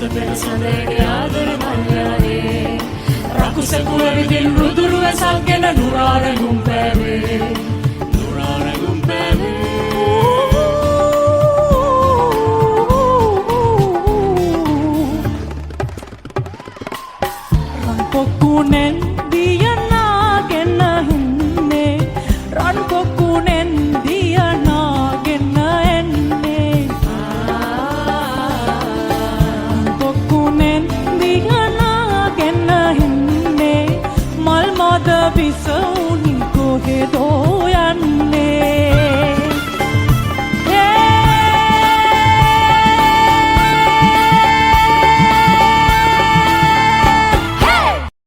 සඳ පෙර සඳේ ආදර මල්යාවේ රකුසකුල විදින් රුදුරු වැසක් ගෙන නුරාරගුම් පෑවේ නුරාරගුම් පෑවේ රන් පොකුණෙන් දියනාගෙන හින්නේ රන් පොකුණෙන් දියනාගෙන එන්නේ පොකුණෙන් දියනාගෙන හින්නේ මල් මද විසුනි කොහෙදෝ යන්නේ